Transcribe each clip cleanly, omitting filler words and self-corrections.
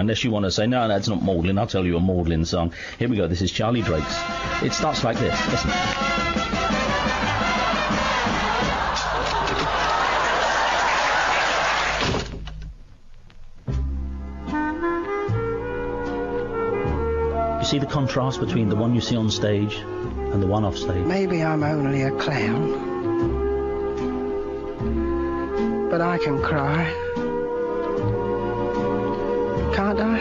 Unless you want to say, no, that's not maudlin, I'll tell you a maudlin song. Here we go, this is Charlie Drake's. It starts like this, listen. You see the contrast between the one you see on stage and the one off stage? Maybe I'm only a clown, but I can cry. Can't I?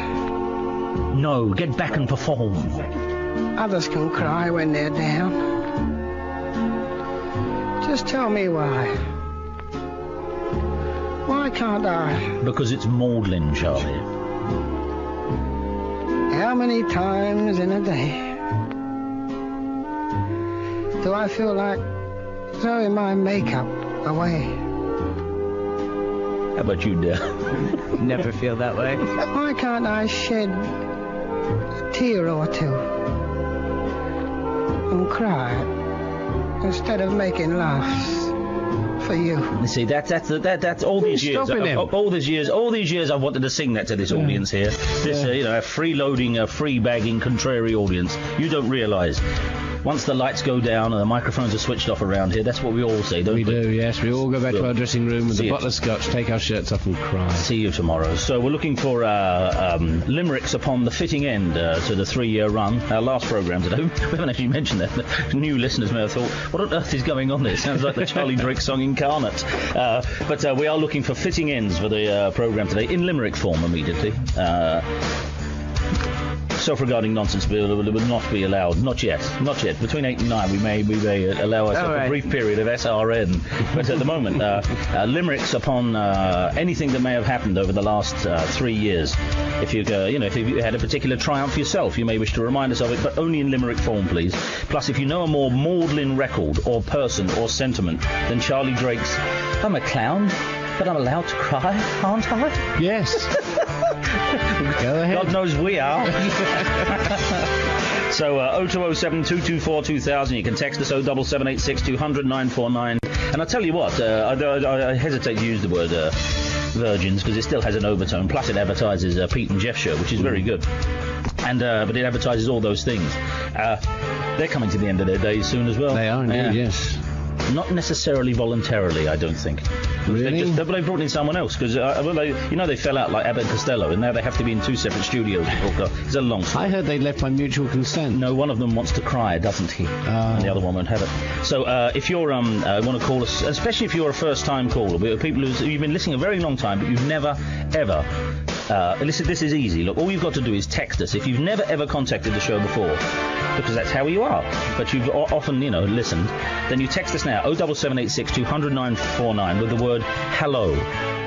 No, get back and perform. Others can cry when they're down. Just tell me why. Why can't I? Because it's maudlin, Charlie. How many times in a day do I feel like throwing my makeup away? How about you, dear? Never feel that way. Why can't I shed a tear or two and cry instead of making laughs for you? You see, that's all these years. All these years, I've wanted to sing that to this audience here. This, a freeloading, free-bagging, contrary audience. You don't realise. Once the lights go down and the microphones are switched off around here, that's what we all say, don't we? We do, yes. We all go back to our dressing room with a bottle of scotch, take our shirts off and cry. See you tomorrow. So we're looking for limericks upon the fitting end to the 3-year run. Our last programme today. We haven't actually mentioned that. But new listeners may have thought, what on earth is going on there? Sounds like the Charlie Drake song incarnate. But we are looking for fitting ends for the programme today, in limerick form immediately. Self-regarding nonsense will not be allowed. Not yet. Between 8 and 9 we may allow ourselves a brief period of SRN. But at the moment, limericks upon anything that may have happened over the last 3 years. If you had a particular triumph yourself, you may wish to remind us of it, but only in limerick form, please. Plus, if you know a more maudlin record or person or sentiment than Charlie Drake's "I'm a clown, but I'm allowed to cry, aren't I?" Yes. Go ahead. God knows we are. So 0207 224 2000. You can text us 07786 200 949. And I'll tell you what, I hesitate to use the word virgins because it still has an overtone. Plus it advertises Pete and Jeff show, which is very good. And but it advertises all those things. They're coming to the end of their days soon as well. They are indeed, yes. Not necessarily voluntarily, I don't think. Really? But they brought in someone else, because, they fell out like Abbott and Costello, and now they have to be in 2 separate studios. It's a long story. I heard they left by mutual consent. No, one of them wants to cry, doesn't he? And the other one won't have it. So, if you're, want to call us, especially if you're a first-time caller, people you've been listening a very long time, but you've never, ever... listen, this is easy. Look, all you've got to do is text us. If you've never, ever contacted the show before, because that's how you are, but you've often, listened, then you text us now, 07786 200 949 with the word hello.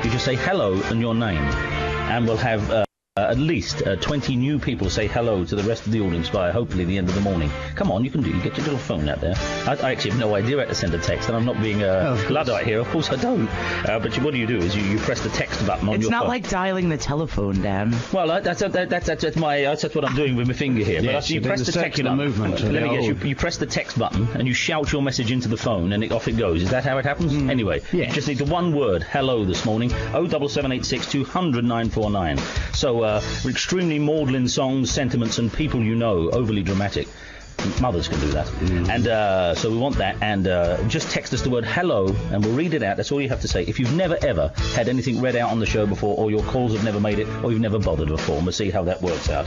You just say hello and your name, and we'll have at least 20 new people say hello to the rest of the audience by hopefully the end of the morning. Come on, you can get your little phone out there. I actually have no idea how to send a text, and I'm not being Luddite here. Of course I don't. But what do is you press the text button on your phone. It's not like dialing the telephone, Dan. Well, that's what I'm doing with my finger here. Yes, but you press the text button. Movement. Let me guess. You press the text button and you shout your message into the phone, and off it goes. Is that how it happens? Anyway, you just need the one word hello this morning. 07786 200 949. So extremely maudlin songs, sentiments, and people you know, overly dramatic. Mothers can do that. And so we want that, and just text us the word hello and we'll read it out. That's all you have to say. If you've never ever had anything read out on the show before, or your calls have never made it, or you've never bothered before, and we'll see how that works out.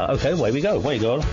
Okay, away we go. Where you go?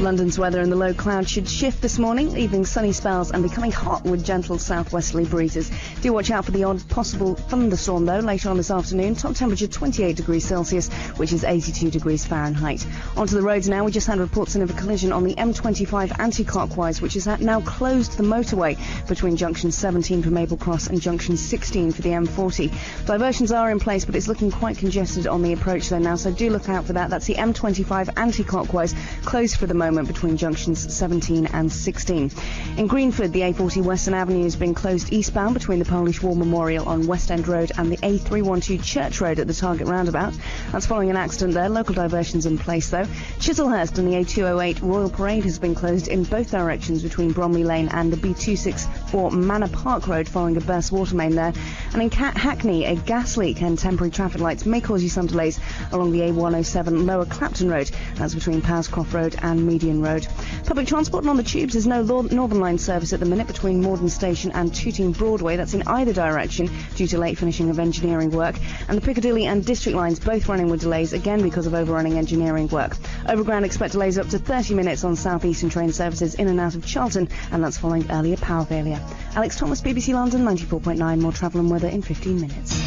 London's weather in the low cloud should shift this morning, leaving sunny spells and becoming hot with gentle southwesterly breezes. Do watch out for the odd possible thunderstorm, though, later on this afternoon. Top temperature 28 degrees Celsius, which is 82 degrees Fahrenheit. Onto the roads now. We just had reports in of a collision on the M25 anti-clockwise, which is now closed the motorway between junction 17 for Maple Cross and junction 16 for the M40. Diversions are in place, but it's looking quite congested on the approach there now, so do look out for that. That's the M25 anti-clockwise, closed for the moment. moment between junctions 17 and 16. In Greenford, the A40 Western Avenue has been closed eastbound between the Polish War Memorial on West End Road and the A312 Church Road at the Target roundabout. That's following an accident there. Local diversions in place, though. Chislehurst and the A208 Royal Parade has been closed in both directions between Bromley Lane and the B264 Manor Park Road following a burst water main there. And in Hackney, a gas leak and temporary traffic lights may cause you some delays along the A107 Lower Clapton Road. That's between Powscroft Road and Median Road. Public transport and on the tubes, there's no Northern Line service at the minute between Morden Station and Tooting Broadway. That's in either direction due to late finishing of engineering work. And the Piccadilly and District lines both running with delays, again because of overrunning engineering work. Overground expect delays up to 30 minutes on South Eastern train services in and out of Charlton, and that's following earlier power failure. Alex Thomas, BBC London, 94.9. More travel and weather in 15 minutes.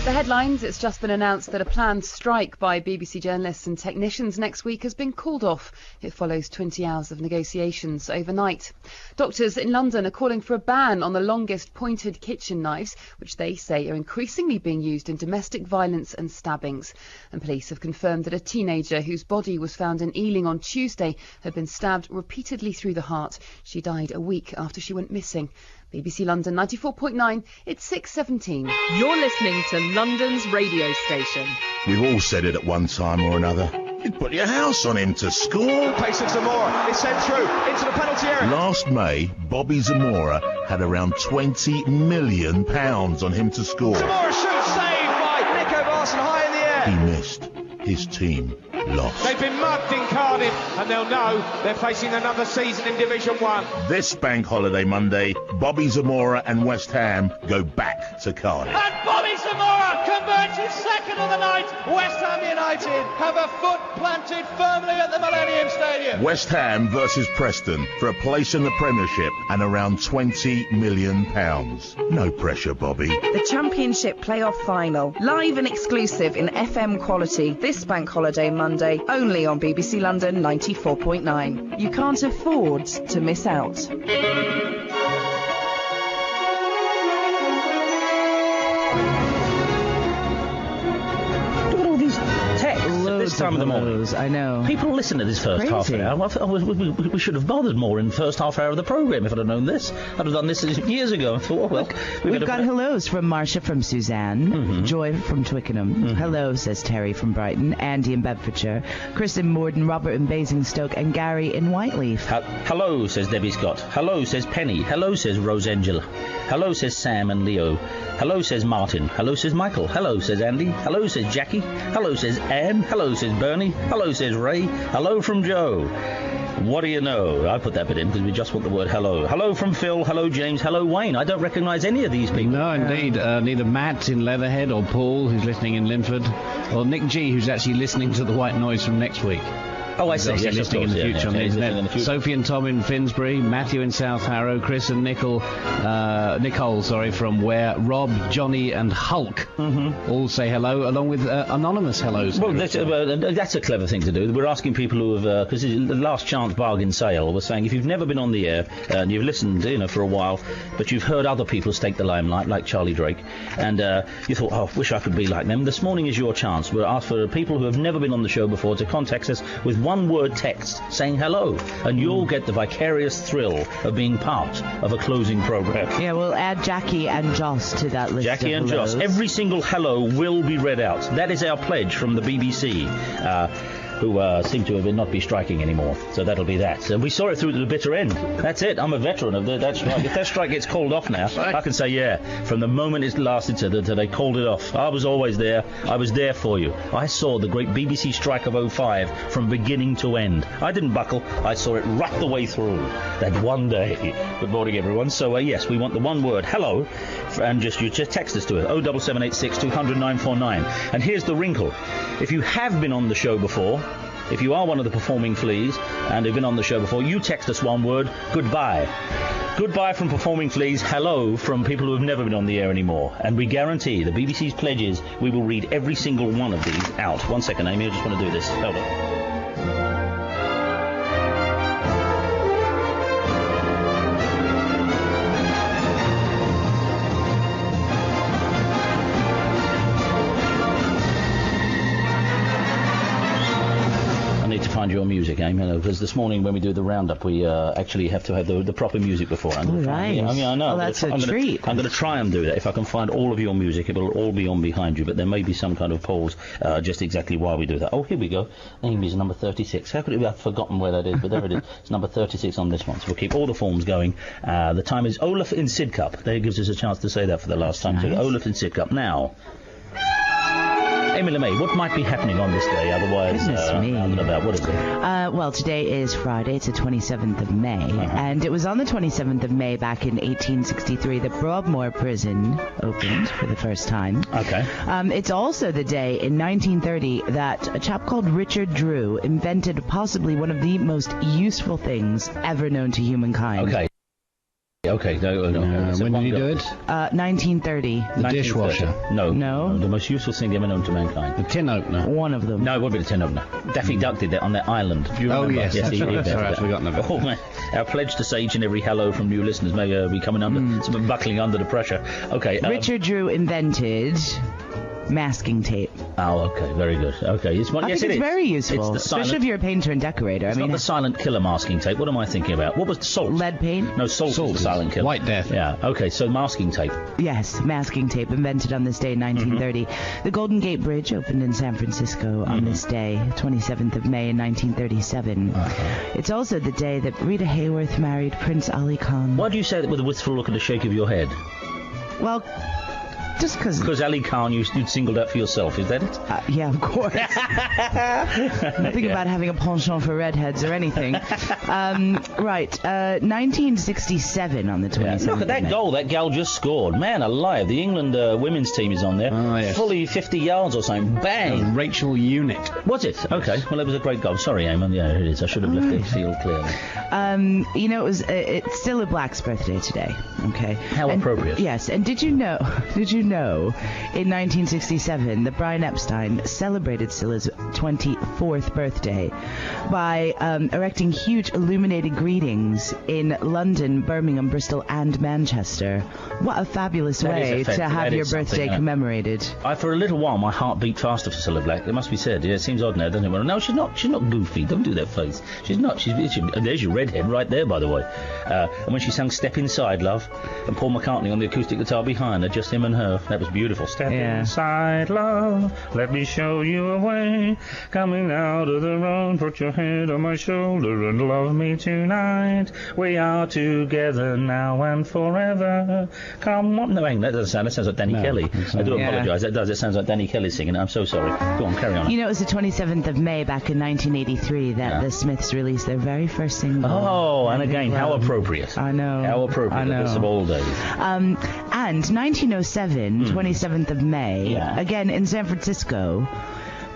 The headlines: it's just been announced that a planned strike by BBC journalists and technicians next week has been called off. It follows 20 hours of negotiations overnight. Doctors in London are calling for a ban on the longest pointed kitchen knives, which they say are increasingly being used in domestic violence and stabbings. And police have confirmed that a teenager whose body was found in Ealing on Tuesday had been stabbed repeatedly through the heart. She died a week after she went missing. BBC London 94.9, it's 6:17. You're listening to London's radio station. We've all said it at one time or another. You'd put your house on him to score. Pace of Zamora, it's sent through into the penalty area. Last May, Bobby Zamora had around £20 million on him to score. Zamora shoots, saved by Nico Barson high in the air. He missed. His team lost. They've been mugged in Cardiff, and they'll know they're facing another season in Division 1. This bank holiday Monday, Bobby Zamora and West Ham go back to Cardiff. And Bobby Zamora converts his second of the night. West Ham United have a foot planted firmly at the Millennium Stadium. West Ham versus Preston for a place in the Premiership and around £20 million. No pressure, Bobby. The Championship playoff final, live and exclusive in FM quality this bank holiday Monday, only on BBC London 94.9. You can't afford to miss out. This time of the morning. I know. People listen to this first half hour. We should have bothered more in the first half hour of the programme if I'd have known this. I'd have done this years ago. I thought, well, we've got hellos from Marcia from Suzanne, Joy from Twickenham. Hello, says Terry from Brighton, Andy in Bedfordshire, Chris in Morden, Robert in Basingstoke, and Gary in Whiteleaf. Hello, says Debbie Scott. Hello, says Penny. Hello, says Rose Angela. Hello, says Sam and Leo. Hello, says Martin. Hello, says Michael. Hello, says Andy. Hello, says Jackie. Hello, says Anne. Hello, says Bernie. Hello, says Ray. Hello from Joe. What do you know? I put that bit in because we just want the word hello. Hello from Phil. Hello, James. Hello, Wayne. I don't recognise any of these people. No, indeed. Neither Matt in Leatherhead or Paul, who's listening in Linford, or Nick G, who's actually listening to the White Noise from next week. Oh, I see. Yes, listening in the future on the internet. Sophie and Tom in Finsbury, Matthew in South Harrow, Chris and Nicole from Ware, Rob, Johnny and Hulk all say hello, along with anonymous hellos. Well, that's a clever thing to do. We're asking people who have, because the last chance bargain sale, we're saying if you've never been on the air and you've listened, for a while, but you've heard other people stake the limelight, like Charlie Drake, and you thought, oh, wish I could be like them. This morning is your chance. We're asked for people who have never been on the show before to contact us with one-word text saying hello, and you'll get the vicarious thrill of being part of a closing programme. Yeah, we'll add Jackie and Joss to that list. Jackie of and hellos. Joss. Every single hello will be read out. That is our pledge from the BBC. Who seem to have not be striking anymore. So that'll be that. So we saw it through to the bitter end. That's it. I'm a veteran of that strike. If that strike gets called off now, I can say, yeah, from the moment it lasted to they called it off. I was always there. I was there for you. I saw the great BBC strike of 05 from beginning to end. I didn't buckle. I saw it right the way through that one day. Good morning, everyone. So, yes, we want the one word, hello, and you just text us to it, 07786 200 949. And here's the wrinkle. If you have been on the show before, if you are one of the performing fleas and have been on the show before, you text us one word, goodbye. Goodbye from performing fleas, hello from people who have never been on the air anymore. And we guarantee, the BBC's pledge is, we will read every single one of these out. 1 second, Amy, I just want to do this. Hold on. find your music, Amy, because this morning when we do the roundup, we actually have to have the proper music beforehand. Right. I mean, I know. Well, that's a treat. I'm going to try and do that. If I can find all of your music, it will all be on behind you, but there may be some kind of pause just exactly while we do that. Oh, here we go. Amy's number 36. How could it be? I've forgotten where that is, but there it is. It's number 36 on this one, so we'll keep all the forms going. The time is Olaf in Sidcup. There gives us a chance to say that for the last time. Nice. So Olaf in Sidcup. Now, Amy LeMay, what might be happening on this day? Otherwise, Goodness me. out and about. What is it? Well, today is Friday. It's the 27th of May. And it was on the 27th of May back in 1863 that Broadmoor Prison opened for the first time. Okay. It's also the day in 1930 that a chap called Richard Drew invented possibly one of the most useful things ever known to humankind. Okay. Okay, no. When did he do it? 1930. The dishwasher. No. No. The most useful thing ever known to mankind. The tin opener. One of them. No, it would be the tin opener. Daffy Duck did that on that island. Do you remember? Yes, he that's did right. that. Sorry, I've forgotten about Oh, man. Our pledge to say each and every hello from new listeners may be coming under, some buckling under the pressure. Okay. Richard Drew invented masking tape. Oh, okay, very good. Okay, it's one. I Yes, think it it's is. very useful, It's the silent, especially if you're a painter and decorator. It's not the silent killer masking tape. What am I thinking about? What was the salt? Lead paint? No, salt is the silent killer. White Death. Yeah. Okay, so masking tape. Yes, masking tape, invented on this day in 1930. The Golden Gate Bridge opened in San Francisco on this day, 27th of May in 1937. It's also the day that Rita Hayworth married Prince Ali Khan. Why do you say that with a wistful look and a shake of your head? Well, just because... Because Ali Khan you'd singled out for yourself, is that it? Yeah, of course. Nothing about having a penchant for redheads or anything. Right, 1967 on the 27th. Look at that goal that gal just scored. Man alive, the England women's team is on there. Oh, yes. Fully 50 yards or something. Bang! Rachel Unit. Was it? Okay, well, it was a great goal. Sorry, Eamon. Yeah, it is. I should have left the field clearly. You know, it's still a black's birthday today, okay? How appropriate. Yes, and did you know in 1967 that Brian Epstein celebrated Scylla's 24th birthday by erecting huge illuminated greetings in London, Birmingham, Bristol and Manchester. What a fabulous way to have your birthday commemorated. For a little while, my heart beat faster for Cilla Black. It must be said. Yeah, it seems odd now, doesn't it? Well, no, she's not goofy. Don't do that face. She's not. There's your redhead right there, by the way. And when she sang Step Inside, Love, and Paul McCartney on the acoustic guitar behind her, just him and her, that was beautiful. Step inside, love, let me show you a way. Coming out of the road, put your head on my shoulder and love me tonight. We are together now and forever. Come on. No, hang on, that doesn't sound. That sounds like Danny Kelly. I do apologise. That does. It sounds like Danny Kelly singing. I'm so sorry. Go on, carry on. You know, it was the 27th of May back in 1983 that the Smiths released their very first single. Oh, and again, how appropriate. I know. How appropriate. I know. This of all days. And 1907, 27th of May, again in San Francisco,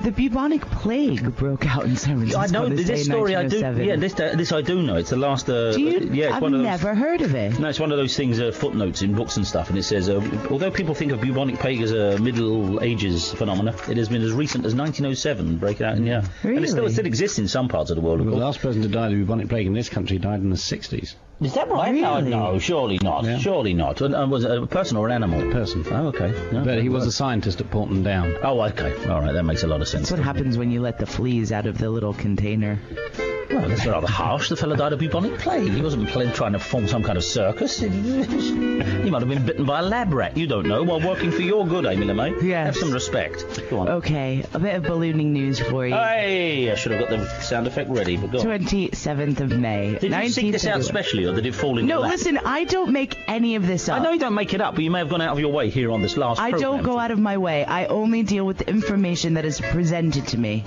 the bubonic plague broke out in San Francisco. I know this story. I do. Yeah, this I do know. It's the last. Do you? Yeah, I've never heard of it. No, it's one of those things. Footnotes in books and stuff, and it says, although people think of bubonic plague as a Middle Ages phenomena, it has been as recent as 1907 breaking out. Really? And it still exists in some parts of the world. The last person to die of the bubonic plague in this country died in the 60s. Is that right? Really? No, surely not. Yeah. Surely not. Was it a person or an animal? Person. Oh, okay. No, But he was a scientist at Portland Down. Oh, okay. All right, that makes a lot of sense. That's what happens when you let the fleas out of the little container. Well, that's rather harsh. The fellow died of bubonic plague. He wasn't trying to form some kind of circus. He might have been bitten by a lab rat. You don't know. While working for your good, Amy LeMay. Yes. Have some respect. Go on. Okay, a bit of ballooning news for you. Hey, I should have got the sound effect ready, but go on. 27th of May. Did you seek this out specially, or did it fall in your No, lap? listen, I don't make any of this up. I know you don't make it up, but you may have gone out of your way here on this last I programme. don't go out of my way. I only deal with the information that is presented to me.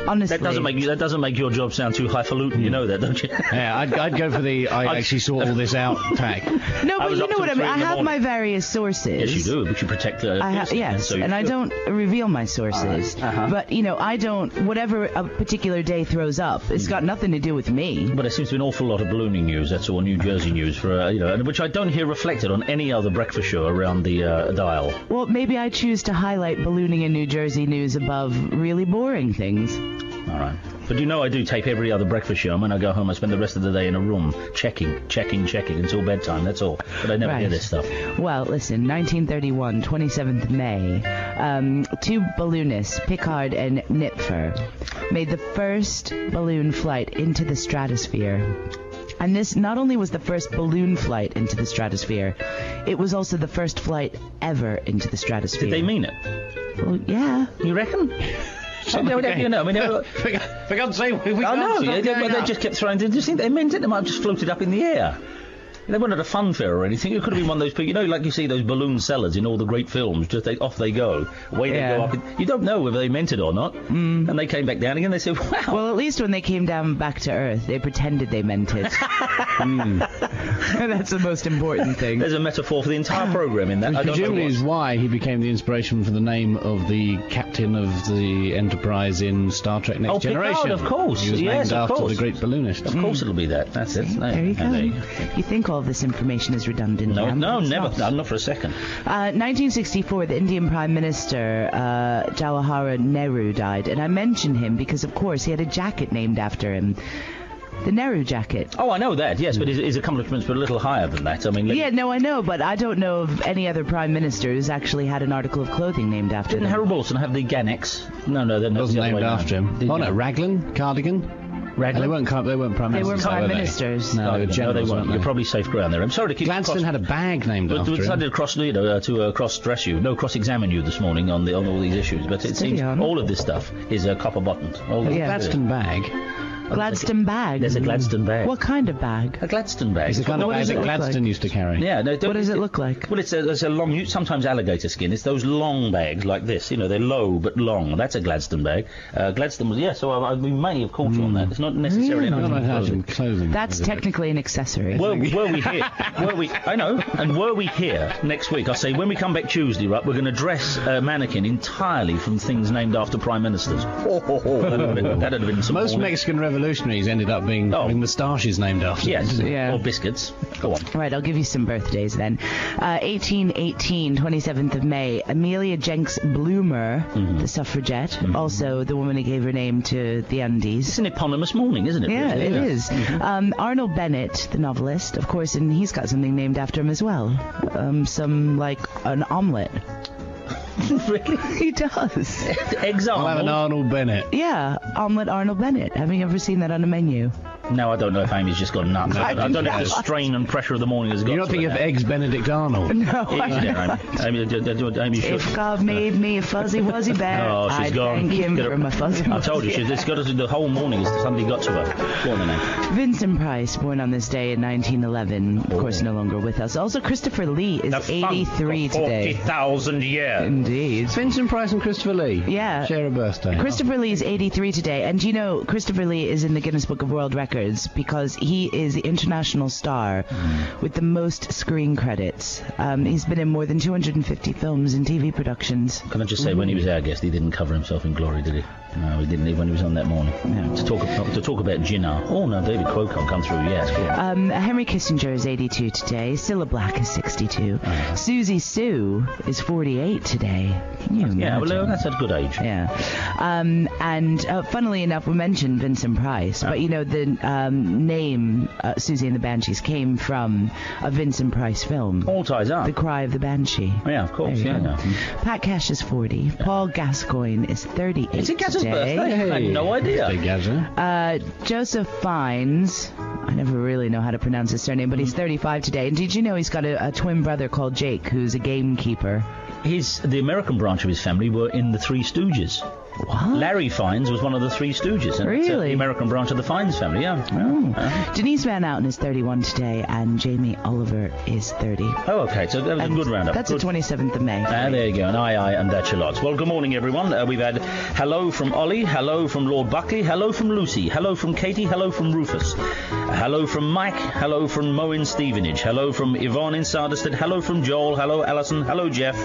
Honestly. That doesn't make your job sound too highfalutin. You know that, don't you? Yeah, I'd go for the I actually sort all this out tag. No, but you know what I mean. I have my various sources. Yes, you do, but you protect the... Yes, and I don't reveal my sources. But, you know, I don't... Whatever a particular day throws up, it's got nothing to do with me. But there seems to be an awful lot of ballooning news, that's all, New Jersey news, for which I don't hear reflected on any other breakfast show around the dial. Well, maybe I choose to highlight ballooning and New Jersey news above really boring things. All right. But you know I do tape every other breakfast show, and when I go home I spend the rest of the day in a room checking until bedtime, that's all. But I never hear this stuff. Well, listen, 1931, 27th of May, two balloonists, Pickard and Nipfer, made the first balloon flight into the stratosphere. And this not only was the first balloon flight into the stratosphere, it was also the first flight ever into the stratosphere. Did they mean it? Well, yeah. You reckon? For God's sake, we they just kept throwing. Did you think they meant it? They might have just floated up in the air. They weren't at a fun fair or anything. It could have been one of those people, you know, like you see those balloon sellers in all the great films. Just off they go, away they go up. You don't know whether they meant it or not. And they came back down again. They said, "Wow." Well, at least when they came down back to Earth, they pretended they meant it. That's the most important thing. There's a metaphor for the entire program in that. Which presumably is why he became the inspiration for the name of the captain of the Enterprise in Star Trek Next Generation. Picard, of course. He was named after the great balloonist. Of course it'll be that. That's it. There you go. You think all of this information is redundant? No, never. Not for a second. 1964, the Indian Prime Minister Jawaharlal Nehru died, and I mention him because, of course, he had a jacket named after him. The Nehru jacket. Oh, I know that, yes, but his accomplishments were a little higher than that. I mean, I know, but I don't know of any other prime minister who's actually had an article of clothing named after Didn't them. Harold Wilson have the Ganex? No, they're not. Wasn't named after him. Oh, no, Raglan? Cardigan? Raglan? They weren't prime ministers. They weren't prime ministers. No, they were generals, they weren't. You're probably safe ground there. I'm sorry to keep... Gladstone had a bag named after him. I decided to cross-dress you, cross-examine you this morning on all these issues, but it seems all of this stuff is copper-buttoned. Gladstone bag. Gladstone bag? There's a Gladstone bag. What kind of bag? A Gladstone bag. It's the kind of bag that Gladstone used to carry. Yeah. No, what does it look like? Well, it's a long, sometimes alligator skin. It's those long bags like this. You know, they're low but long. That's a Gladstone bag. Gladstone was, so we may have caught you on that. It's not necessarily clothing. That's technically an accessory. Were we here? I know. And were we here next week? I say when we come back Tuesday, right, we're going to dress a mannequin entirely from things named after prime ministers. That'd have been some. Most Mexican revolutionaries ended up being having moustaches named after them. Or biscuits. Go on. Right, I'll give you some birthdays then. 1818, 27th of May, Amelia Jenks Bloomer, the suffragette, also the woman who gave her name to the undies. It's an eponymous morning, isn't it? Yeah, it is. Arnold Bennett, the novelist, of course, and he's got something named after him as well. Some, like, an omelette. Really? He does. Eggs I'll have an Arnold Bennett. Yeah, omelette Arnold Bennett. Have you ever seen that on a menu? No, I don't know if Amy's just gone nuts. I don't know if the strain and pressure of the morning has got. You're not thinking of Eggs Benedict Arnold? No. Amy should. If God made me a fuzzy wuzzy bear, I'd thank him for my fuzzy wuzzy. I told you, it's got the whole morning is somebody got to her. Go on then. Vincent Price, born on this day in 1911, of course no longer with us. Also, Christopher Lee is 83 today. 40,000 years. Indeed. Vincent Price and Christopher Lee. Yeah. Share a birthday. Christopher Lee is 83 today, and you know, Christopher Lee is in the Guinness Book of World Records because he is the international star with the most screen credits. He's been in more than 250 films and TV productions. Can I just say, when he was our guest, he didn't cover himself in glory, did he? No, he didn't. When he was on that morning, to talk about Jinnah. Oh no, David Quocon come through. Yes. Henry Kissinger is 82 today. Cilla Black is 62. Susie Sue is 48 today. Can you imagine? Well, that's a good age. Yeah. And funnily enough, we mentioned Vincent Price, but you know the name Susie and the Banshees came from a Vincent Price film. All ties up. The Cry of the Banshee. Yeah, of course. Yeah. Pat Cash is 40. Paul Gascoigne is 38. Is it Gascoigne's birthday? I had no idea. Joseph Fiennes. I never really know how to pronounce his surname, but he's 35 today. And did you know he's got a twin brother called Jake, who's a gamekeeper? The American branch of his family were in the Three Stooges. What? Larry Fiennes was one of the Three Stooges. And really? The American branch of the Fiennes family, yeah. Denise Van Outen is 31 today, and Jamie Oliver is 30. Oh, okay, so that was a good roundup. That's the 27th of May. There you go, and aye, and that's your lots. Well, good morning, everyone. We've had hello from Ollie, hello from Lord Buckley, hello from Lucy, hello from Katie, hello from Rufus, hello from Mike, hello from Mo in Stevenage, hello from Yvonne in Sardistead, hello from Joel, hello Alison, hello Jeff,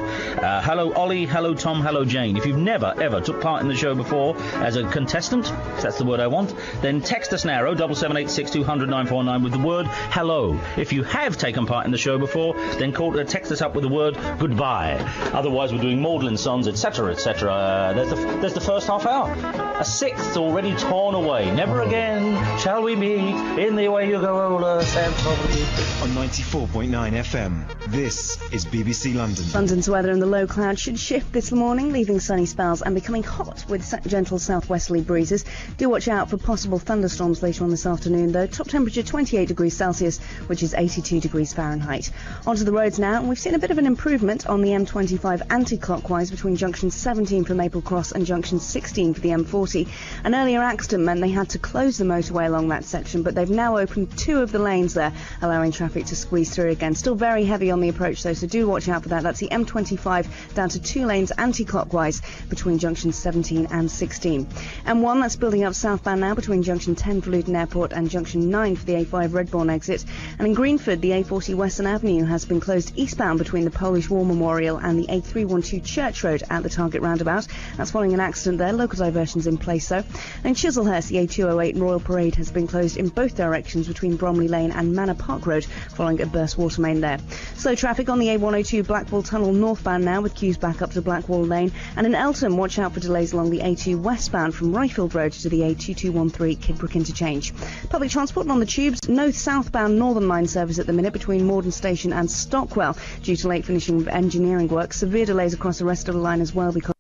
hello Ollie, hello Tom, hello Jane. If you've never, ever took part part in the show before as a contestant, if that's the word I want, then text us now, 07786 200 949 with the word hello. If you have taken part in the show before, then text us up with the word goodbye. Otherwise, we're doing maudlin songs, etc., etc. There's the first half hour. A sixth already torn away. Never again shall we meet in the way you go older, Sam probably. On 94.9 FM, this is BBC London. London's weather and the low cloud should shift this morning, leaving sunny spells and becoming hot with gentle southwesterly breezes. Do watch out for possible thunderstorms later on this afternoon, though. Top temperature 28 degrees Celsius, which is 82 degrees Fahrenheit. Onto the roads now, and we've seen a bit of an improvement on the M25 anti-clockwise between junction 17 for Maple Cross and junction 16 for the M40. An earlier accident meant they had to close the motorway along that section, but they've now opened 2 of the lanes there, allowing traffic to squeeze through again. Still very heavy on the approach though, so do watch out for that. That's the M25 down to 2 lanes anti-clockwise between junctions 17 and 16. M1, that's building up southbound now between junction 10 for Luton Airport and junction 9 for the A5 Redbourne exit. And in Greenford, the A40 Western Avenue has been closed eastbound between the Polish War Memorial and the A312 Church Road at the Target roundabout. That's following an accident there. Local diversions in place though. And in Chislehurst, the A208 Royal Parade has been closed in both directions between Bromley Lane and Manor Park Road following a burst water main there. Slow traffic on the A102 Blackwall Tunnel northbound now with queues back up to Blackwall Lane. And in Eltham, watch out for delays along the A2 westbound from Ryfield Road to the A2213 Kidbrooke interchange. Public transport on the tubes, no southbound Northern Line service at the minute between Morden Station and Stockwell due to late finishing of engineering work. Severe delays across the rest of the line as well because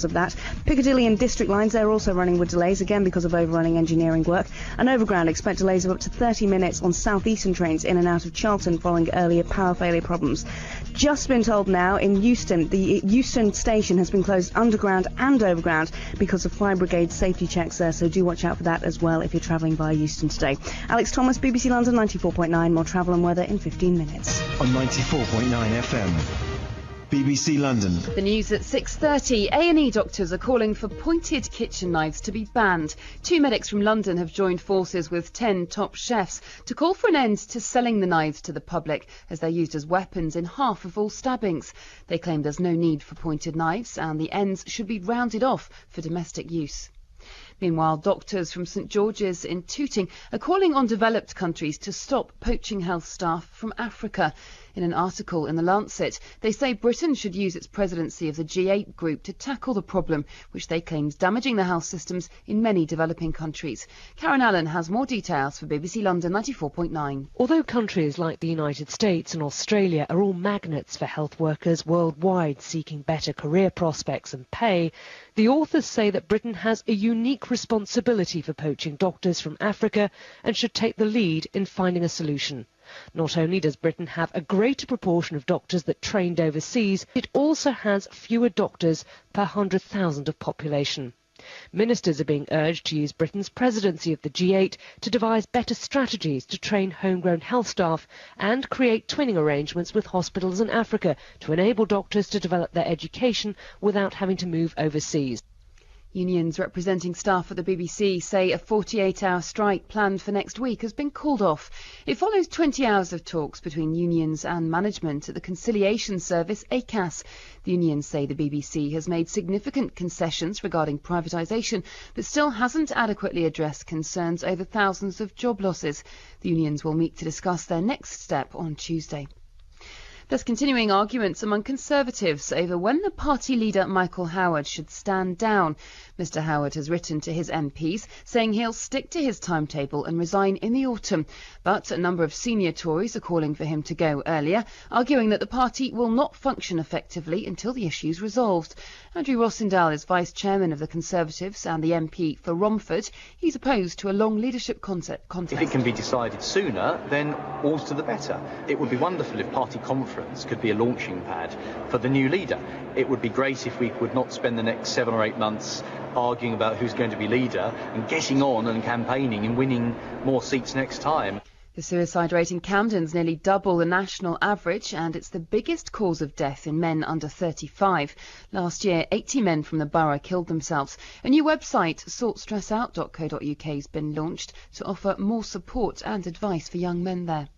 of that. Piccadilly and District lines, they're also running with delays, again because of overrunning engineering work. And Overground, expect delays of up to 30 minutes on southeastern trains in and out of Charlton following earlier power failure problems. Just been told now in Euston, the Euston station has been closed underground and overground because of fire brigade safety checks there, so do watch out for that as well if you're travelling via Euston today. Alex Thomas, BBC London 94.9, more travel and weather in 15 minutes. On 94.9 FM. BBC London. The news at 6:30. A&E doctors are calling for pointed kitchen knives to be banned. 2 medics from London have joined forces with 10 top chefs to call for an end to selling the knives to the public, as they're used as weapons in half of all stabbings. They claim there's no need for pointed knives and the ends should be rounded off for domestic use. Meanwhile, doctors from St George's in Tooting are calling on developed countries to stop poaching health staff from Africa. In an article in The Lancet, they say Britain should use its presidency of the G8 group to tackle the problem, which they claim is damaging the health systems in many developing countries. Karen Allen has more details for BBC London 94.9. Although countries like the United States and Australia are all magnets for health workers worldwide seeking better career prospects and pay, the authors say that Britain has a unique responsibility for poaching doctors from Africa and should take the lead in finding a solution. Not only does Britain have a greater proportion of doctors that trained overseas, it also has fewer doctors per 100,000 of population. Ministers are being urged to use Britain's presidency of the G8 to devise better strategies to train homegrown health staff and create twinning arrangements with hospitals in Africa to enable doctors to develop their education without having to move overseas. Unions representing staff at the BBC say a 48-hour strike planned for next week has been called off. It follows 20 hours of talks between unions and management at the conciliation service ACAS. The unions say the BBC has made significant concessions regarding privatisation, but still hasn't adequately addressed concerns over thousands of job losses. The unions will meet to discuss their next step on Tuesday. There's continuing arguments among Conservatives over when the party leader Michael Howard should stand down. Mr Howard has written to his MPs saying he'll stick to his timetable and resign in the autumn. But a number of senior Tories are calling for him to go earlier, arguing that the party will not function effectively until the issue's resolved. Andrew Rossendale is Vice Chairman of the Conservatives and the MP for Romford. He's opposed to a long leadership contest. If it can be decided sooner, then all's to the better. It would be wonderful if party conference could be a launching pad for the new leader. It would be great if we would not spend the next 7 or 8 months arguing about who's going to be leader and getting on and campaigning and winning more seats next time. The suicide rate in Camden's nearly double the national average, and it's the biggest cause of death in men under 35. Last year, 80 men from the borough killed themselves. A new website, sortstressout.co.uk, has been launched to offer more support and advice for young men there.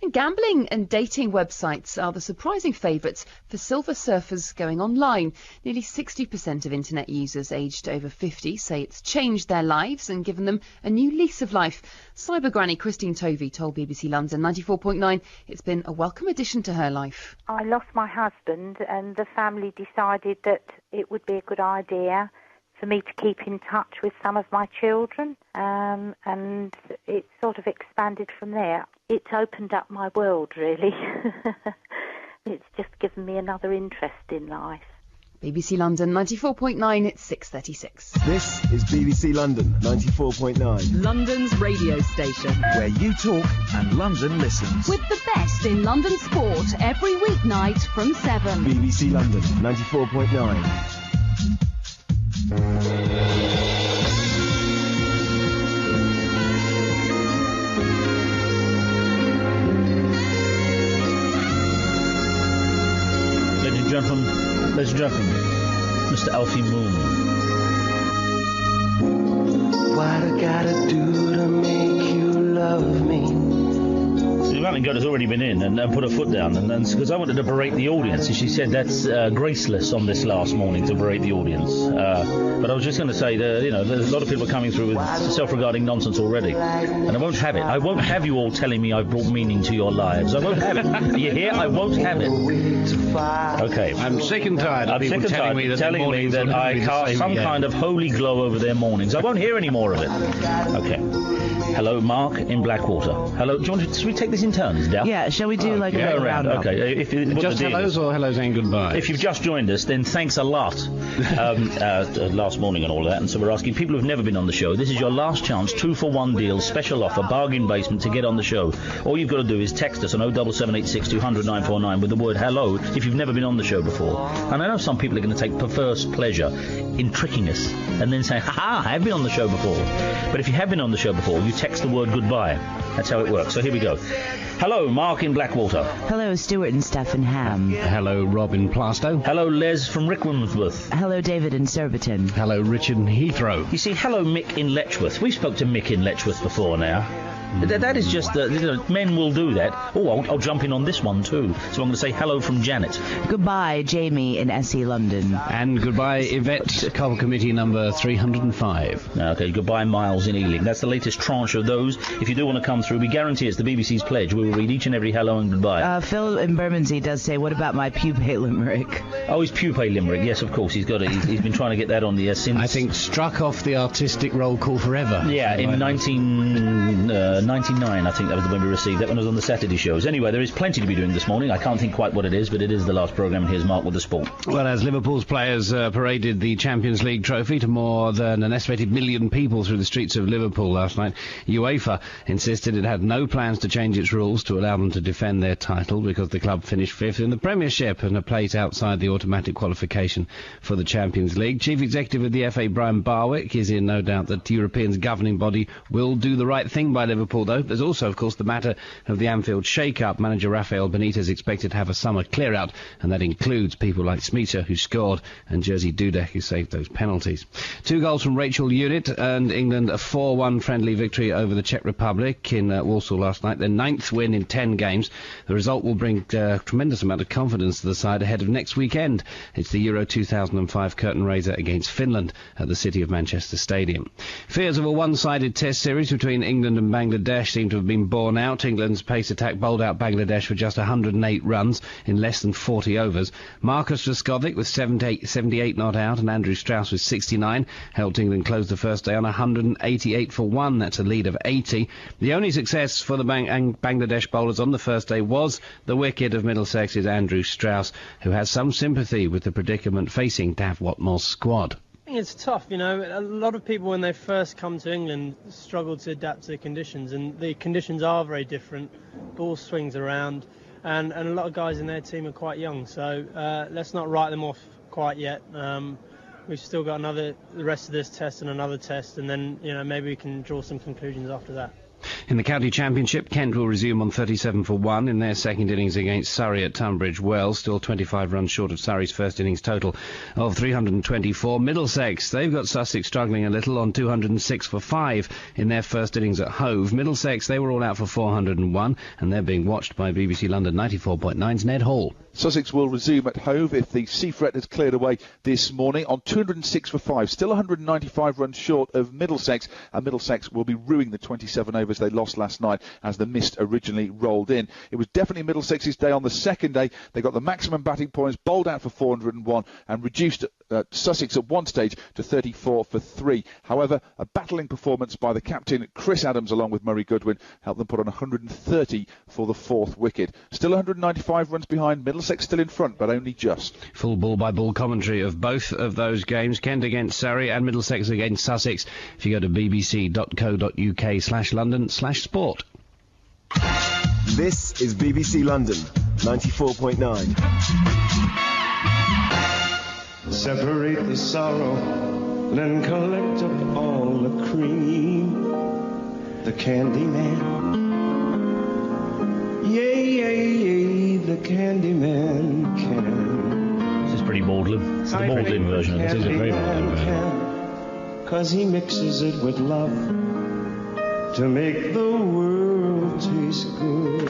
And gambling and dating websites are the surprising favourites for silver surfers going online. Nearly 60% of internet users aged over 50 say it's changed their lives and given them a new lease of life. Cyber granny Christine Tovey told BBC London 94.9 it's been a welcome addition to her life. I lost my husband and the family decided that it would be a good idea for me to keep in touch with some of my children, and it sort of expanded from there. It's opened up my world, really. It's just given me another interest in life. BBC London 94.9, it's 6:36. This is BBC London 94.9. London's radio station. Where you talk and London listens. With the best in London sport every weeknight from 7. BBC London 94.9. Ladies and gentlemen, Mr. Alfie Moon. What I gotta do to make you love me? Vallingott has already been in and put her foot down, and because I wanted to berate the audience, and she said that's graceless on this last morning to berate the audience. But I was just going to say that there's a lot of people coming through with self-regarding nonsense already, and I won't have it. I won't have you all telling me I've brought meaning to your lives. I won't have it. Are you here? I won't have it. Okay. I'm sick and tired of people telling me that I cast some kind of holy glow over their mornings. I won't hear any more of it. Okay. Hello, Mark in Blackwater. Hello. Should we take this in turns, Dal? Yeah, shall we do a round? Okay. Just hellos or hellos and goodbyes? If you've just joined us, then thanks a lot. Last morning and all that, and so we're asking people who've never been on the show, this is your last chance, 2-for-1 deal, special offer, bargain basement to get on the show. All you've got to do is text us on 07786 200 949 with the word hello if you've never been on the show before. And I know some people are going to take perverse pleasure in tricking us and then say, ha, I have been on the show before. But if you have been on the show before, you text the word goodbye. That's how it works. So here we go. Hello, Mark in Blackwater. Hello, Stuart and Stephen Ham. Hello, Rob in Plaistow. Hello, Les from Rickmansworth. Hello, David in Surbiton. Hello, Richard in Heathrow. You see, hello, Mick in Letchworth. We spoke to Mick in Letchworth before now. That is just, men will do that. Oh, I'll jump in on this one too. So I'm going to say hello from Janet. Goodbye, Jamie in SE London. And goodbye, Yvette, Coal Committee number 305. Okay, goodbye, Miles in Ealing. That's the latest tranche of those. If you do want to come through, we guarantee it's the BBC's pledge. We will read each and every hello and goodbye. Phil in Bermondsey does say, what about my pupae limerick? Oh, his pupae limerick. Yes, of course. He's got it. He's been trying to get that on the since... I think struck off the artistic roll call forever. Yeah, in 1999, I think that was when we received that when it was on the Saturday shows. Anyway, there is plenty to be doing this morning. I can't think quite what it is, but it is the last programme, and here's Mark with the sport. Well, as Liverpool's players paraded the Champions League trophy to more than an estimated million people through the streets of Liverpool last night, UEFA insisted it had no plans to change its rules to allow them to defend their title because the club finished fifth in the Premiership and a place outside the automatic qualification for the Champions League. Chief Executive of the FA, Brian Barwick, is in no doubt that Europeans' governing body will do the right thing by Liverpool, though. There's also, of course, the matter of the Anfield shake-up. Manager Rafael Benitez expected to have a summer clear-out, and that includes people like Smeaton, who scored, and Jerzy Dudek, who saved those penalties. 2 goals from Rachel Unit earned England a 4-1 friendly victory over the Czech Republic in Warsaw last night, their 9th win in 10 games. The result will bring a tremendous amount of confidence to the side ahead of next weekend. It's the Euro 2005 curtain raiser against Finland at the City of Manchester Stadium. Fears of a one-sided test series between England and Bangladesh seem to have been borne out. England's pace attack bowled out Bangladesh for just 108 runs in less than 40 overs. Marcus Raskovic with 78 not out and Andrew Strauss with 69 helped England close the first day on 188 for 1. That's a lead of 80. The only success for the Bangladesh bowlers on the first day was the wicket of Middlesex's Andrew Strauss, who has some sympathy with the predicament facing Dav Watmore's squad. I think it's tough, a lot of people when they first come to England struggle to adapt to the conditions, and the conditions are very different. Ball swings around, and a lot of guys in their team are quite young, so let's not write them off quite yet. We've still got the rest of this test and another test, and then maybe we can draw some conclusions after that. In the County Championship, Kent will resume on 37-1 in their second innings against Surrey at Tunbridge Wells, still 25 runs short of Surrey's first innings total of 324. Middlesex, they've got Sussex struggling a little on 206-5 in their first innings at Hove. Middlesex, they were all out for 401, and they're being watched by BBC London 94.9's Ned Hall. Sussex will resume at Hove if the sea threat has cleared away this morning on 206-5, still 195 runs short of Middlesex, and Middlesex will be ruining the 27 overs they lost last night as the mist originally rolled in. It was definitely Middlesex's day on the second day. They got the maximum batting points, bowled out for 401 and reduced Sussex at one stage to 34 for 3. However, a battling performance by the captain Chris Adams along with Murray Goodwin helped them put on 130 for the fourth wicket. Still 195 runs behind, Middlesex still in front, but only just. Full ball-by-ball commentary of both of those games, Kent against Surrey and Middlesex against Sussex, if you go to bbc.co.uk/London/sport. This is BBC London, 94.9. Separate the sorrow, then collect up all the cream. The candy man. Yay, the candy man can. This is pretty maudlin. It's the maudlin version of this. It is a very maudlin version. 'Cause he mixes it with love to make the world taste good.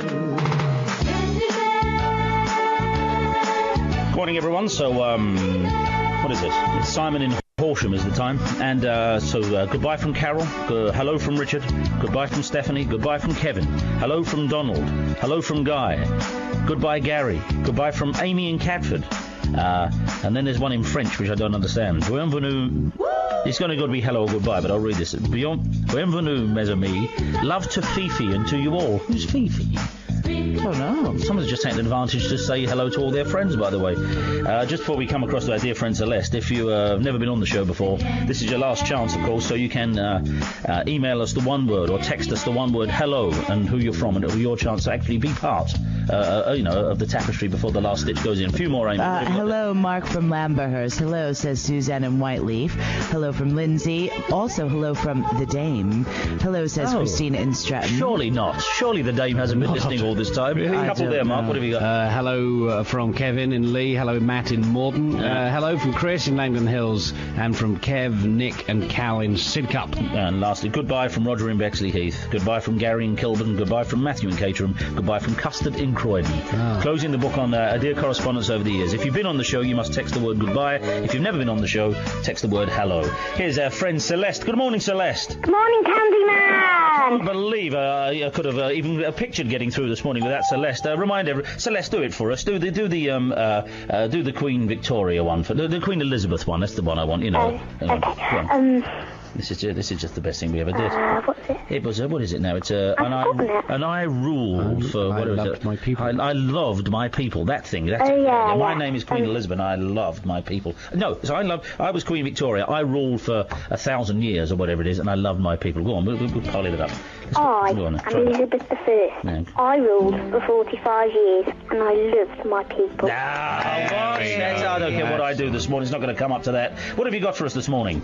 Morning, everyone. So, what is this? It's Simon in Horsham is the time. And goodbye from Carol. Hello from Richard. Goodbye from Stephanie. Goodbye from Kevin. Hello from Donald. Hello from Guy. Goodbye, Gary. Goodbye from Amy in Catford. And then there's one in French, which I don't understand. Bienvenue. It's going to be hello or goodbye, but I'll read this. Bienvenue, mes amis. Love to Fifi and to you all. Who's Fifi? I don't know. Someone's just taken advantage to say hello to all their friends, by the way. Just before we come across to our dear friend Celeste, if you have never been on the show before, this is your last chance, of course, so you can email us the one word or text us the one word hello and who you're from, and it'll be your chance to actually be part of the tapestry before the last stitch goes in. A few more, Amy. Hello, Mark from Lamberhurst. Hello, says Suzanne in Whiteleaf. Hello from Lindsay. Also, hello from the Dame. Hello, says Christina in Stratton. Surely not. Surely the Dame hasn't been listening all this time. Really? A couple there, Mark. What have you got? Hello from Kevin in Lee. Hello, Matt in Morden. Hello from Chris in Langdon Hills. And from Kev, Nick and Cal in Sidcup. And lastly, goodbye from Roger in Bexley Heath. Goodbye from Gary in Kilburn. Goodbye from Matthew in Caterham. Goodbye from Custard in Croydon. Closing the book on a dear correspondence over the years. If you've been on the show, you must text the word goodbye. If you've never been on the show, text the word hello. Here's our friend Celeste. Good morning, Celeste. Good morning, Candyman. I can't believe I could have even pictured getting through this morning without Celeste. Remind everyone, Celeste, do it for us. Do the Queen Victoria one for the Queen Elizabeth one. That's the one I want. You know. Okay. This is just the best thing we ever did. What's it? It was what is it now? It's I ruled for what was it? My people. I loved my people. That thing. That's my name is Queen Elizabeth. I loved my people. No, so I was Queen Victoria. I ruled for 1,000 years or whatever it is, and I loved my people. Go on, we'll pile it up. I'm Elizabeth I. Yeah. I ruled for 45 years, and I loved my people. I don't care what I do this morning. It's not going to come up to that. What have you got for us this morning?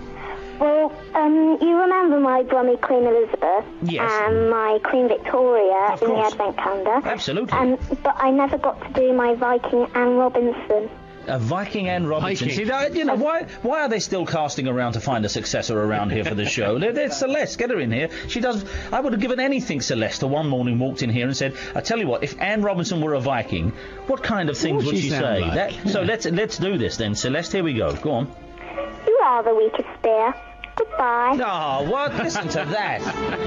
Well, you remember my Brummy Queen Elizabeth? Yes. And my Queen Victoria in the Advent calendar? Absolutely. But I never got to do my Viking Anne Robinson. A Viking Anne Robinson. See, why are they still casting around to find a successor around here for the show? There's Celeste. Get her in here. She does. I would have given anything, Celeste, to one morning walked in here and said, I tell you what, if Anne Robinson were a Viking, what kind of things would she say? Like? So let's do this then, Celeste. Here we go. Go on. You are the weakest spear. Goodbye. Oh, what? Listen to that.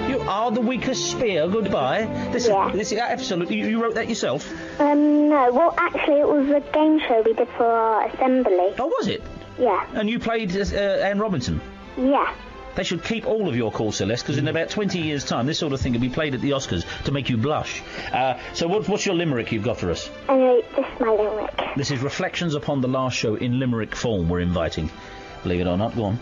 You are the weakest spear. Goodbye. This is absolutely. You wrote that yourself? No. Well, actually, it was a game show we did for our assembly. Oh, was it? Yeah. And you played Anne Robinson? Yeah. They should keep all of your calls, Celeste, because in about 20 years' time, this sort of thing will be played at the Oscars to make you blush. So what's your limerick you've got for us? Anyway, this is my limerick. This is reflections upon the last show in limerick form we're inviting. Believe it or not, go on.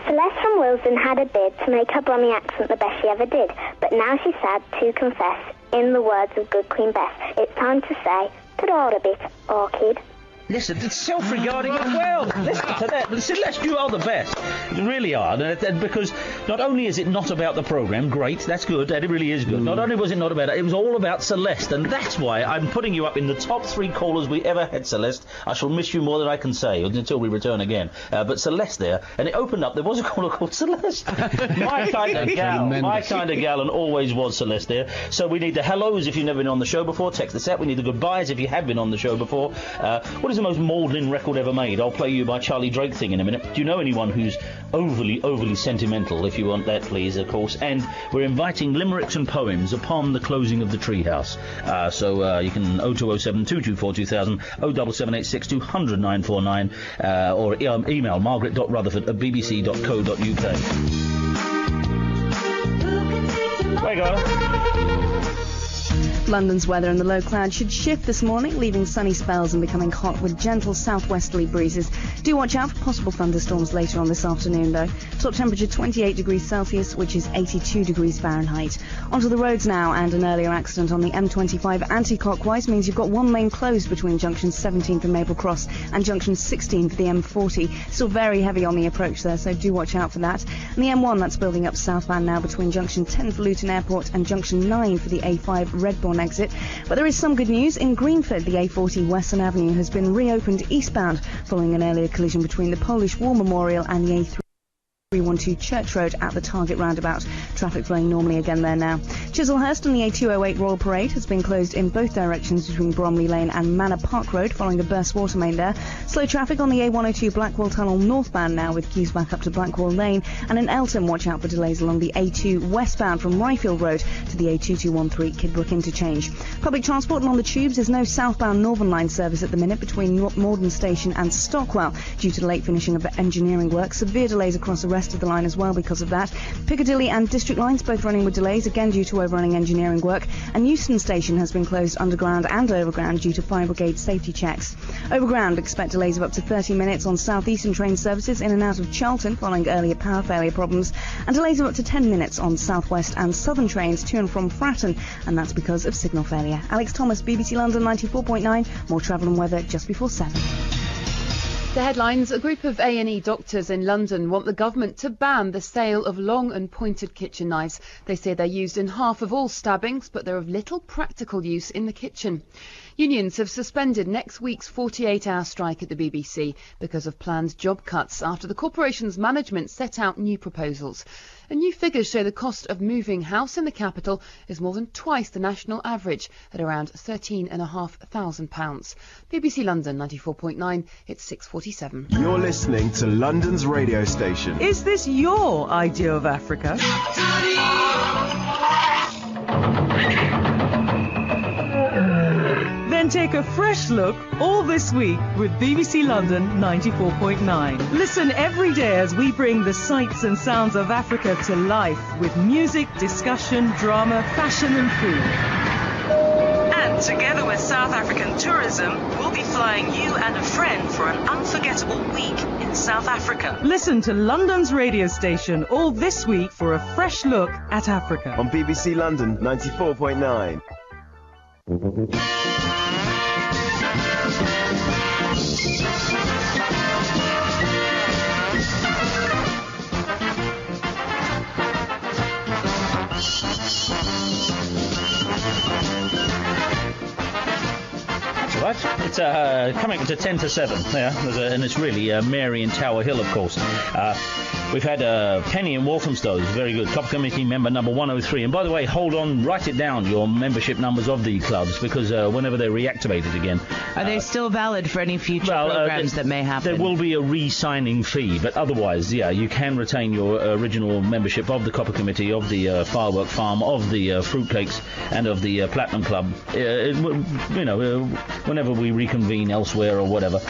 Celeste from Wilson had a bid to make her Brummy accent the best she ever did, but now she's sad to confess, in the words of good Queen Bess, it's time to say, ta-da a bit, orchid. Listen, it's self-regarding as well. Listen to that. Celeste, you are the best. You really are. Because not only is it not about the programme, great, that's good, that it really is good. Not only was it not about it was all about Celeste, and that's why I'm putting you up in the top 3 callers we ever had, Celeste. I shall miss you more than I can say until we return again. But Celeste there, and it opened up, there was a caller called Celeste. My kind of gal, and always was Celeste there. So we need the hellos if you've never been on the show before, text the set. We need the goodbyes if you have been on the show before. What is the most maudlin record ever made? I'll play you my Charlie Drake thing in a minute. Do you know anyone who's overly sentimental? If you want that, please, of course. And we're inviting limericks and poems upon the closing of the Treehouse. So you can 0207 224 2000, 07786 200 949, or email margaret.rutherford@bbc.co.uk. There you go. London's weather and the low cloud should shift this morning, leaving sunny spells and becoming hot with gentle southwesterly breezes. Do watch out for possible thunderstorms later on this afternoon, though. Top temperature 28 degrees Celsius, which is 82 degrees Fahrenheit. Onto the roads now, and an earlier accident on the M25 anti-clockwise means you've got one lane closed between junction 17 for Maple Cross and junction 16 for the M40. Still very heavy on the approach there, so do watch out for that. And the M1, that's building up southbound now between junction 10 for Luton Airport and junction 9 for the A5 Redbourne exit. But there is some good news. In Greenford, the A40 Western Avenue has been reopened eastbound following an earlier collision between the Polish War Memorial and the A3. 312 Church Road at the Target roundabout. Traffic flowing normally again there now. Chislehurst and the A208 Royal Parade has been closed in both directions between Bromley Lane and Manor Park Road following a burst water main there. Slow traffic on the A102 Blackwall Tunnel northbound now with queues back up to Blackwall Lane. And in Eltham, watch out for delays along the A2 westbound from Ryfield Road to the A2213 Kidbrooke interchange. Public transport and on the tubes, there's no southbound Northern Line service at the minute between Morden Station and Stockwell due to the late finishing of engineering work. Severe delays across the rest of the line as well because of that. Piccadilly and District Lines both running with delays, again due to overrunning engineering work. And Euston Station has been closed underground and overground due to fire brigade safety checks. Overground, expect delays of up to 30 minutes on southeastern train services in and out of Charlton following earlier power failure problems, and delays of up to 10 minutes on southwest and southern trains to and from Fratton, and that's because of signal failure. Alex Thomas, BBC London 94.9. More travel and weather just before 7. The headlines: a group of A&E doctors in London want the government to ban the sale of long and pointed kitchen knives. They say they're used in half of all stabbings, but they're of little practical use in the kitchen. Unions have suspended next week's 48-hour strike at the BBC because of planned job cuts after the corporation's management set out new proposals. And new figures show the cost of moving house in the capital is more than twice the national average at around £13,500. BBC London 94.9, it's 6:47. You're listening to London's radio station. Is this your idea of Africa? Then take a fresh look all this week with BBC London 94.9. Listen every day as we bring the sights and sounds of Africa to life with music, discussion, drama, fashion and food. And together with South African Tourism, we'll be flying you and a friend for an unforgettable week in South Africa. Listen to London's radio station all this week for a fresh look at Africa. On BBC London 94.9. Right. It's coming to 10 to 7, yeah, and it's really Mary in Tower Hill, of course. We've had Penny in Walthamstow, very good, club committee member number 103. And by the way, hold on, write it down, your membership numbers of the clubs, because whenever they're reactivated again... Are they still valid for any future programmes that may happen? There will be a re-signing fee, but otherwise, yeah, you can retain your original membership of the Copper Committee, of the Firework Farm, of the Fruitcakes, and of the Platinum Club. Whenever we reconvene elsewhere or whatever,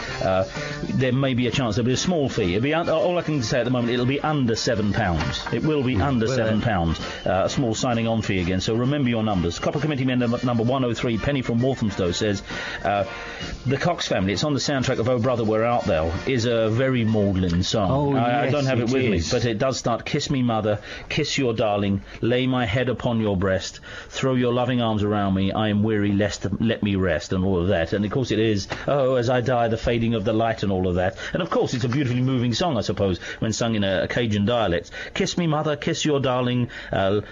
there may be a chance there'll be a small fee. It'll be all I can say at the moment, it'll be under £7. It will be under £7. A small signing on fee again. So remember your numbers. Copper Committee member number 103, Penny from Walthamstow, says the Cox Family, it's on the soundtrack of Oh Brother We're Out There, is a very maudlin song. I don't have it with me, but it does start, kiss me mother, kiss your darling, lay my head upon your breast, throw your loving arms around me, I am weary, let me rest, and all of that. And of course it is, oh, as I die, the fading of the light and all of that. And of course, it's a beautifully moving song, I suppose, when sung in a Cajun dialect. Kiss me, mother, kiss your darling,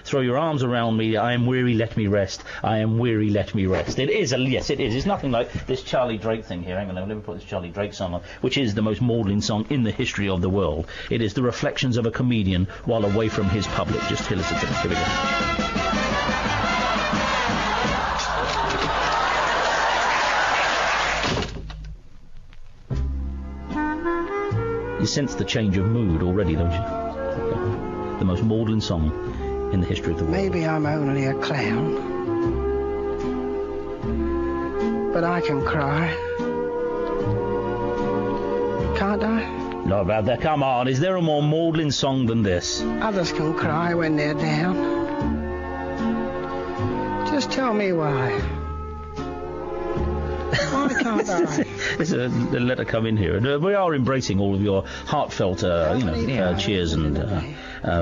throw your arms around me, I am weary, let me rest, I am weary, let me rest. It is, yes, it is. It's nothing like this Charlie Drake thing here. Hang on, let me put this Charlie Drake song on, which is the most maudlin song in the history of the world. It is the reflections of a comedian while away from his public. Just listen to this. Here we go. You sense the change of mood already, don't you? The most maudlin song in the history of the world. Maybe I'm only a clown, but I can cry. Can't I? No, about that. Come on, is there a more maudlin song than this? Others can cry when they're down. Just tell me why. Why can't I? There's a letter come in here. And, we are embracing all of your heartfelt, cheers and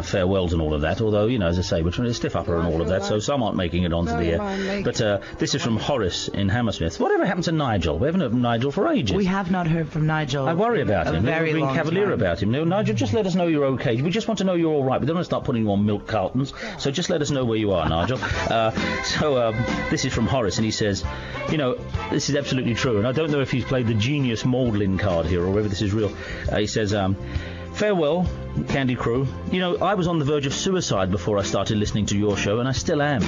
farewells and all of that. Although, as I say, we're trying to stiff upper and all of that, so some aren't making it onto the air. But this is from Horace in Hammersmith. Whatever happened to Nigel? We haven't heard from Nigel for ages. We have not heard from Nigel. I worry about him. Very We're being cavalier about him. No, Nigel, just let us know you're okay. We just want to know you're all right. We don't want to start putting you on milk cartons. So just let us know where you are, Nigel. This is from Horace, and he says, this is absolutely true, and I don't know if he's played the genius maudlin card here or whether this is real. He says, farewell, Candy Crew. I was on the verge of suicide before I started listening to your show, and I still am.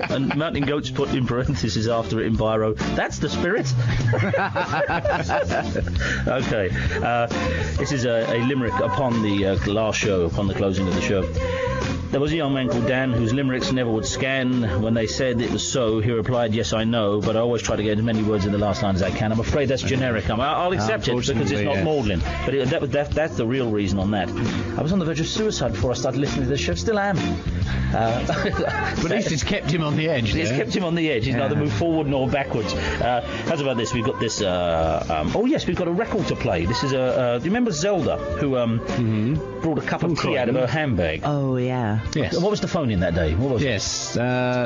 And Mountain Goats put in parentheses after it in biro, that's the spirit. Okay. This is a limerick upon the last show, upon the closing of the show. There was a young man called Dan whose limericks never would scan. When they said it was so, he replied, yes, I know, but I always try to get as many words in the last line as I can. I'm afraid that's generic. I'll accept it because it's not maudlin. But that's the real reason on that. I was on the verge of suicide before I started listening to this show. Still am. But at least it's kept him on the edge. It's kept him on the edge. He's neither moved forward nor backwards. How's about this? We've got this... we've got a record to play. This is do you remember Zelda, who brought a cup of tea out of her handbag? Oh, yeah. Yes. What was the phone in that day? What was it?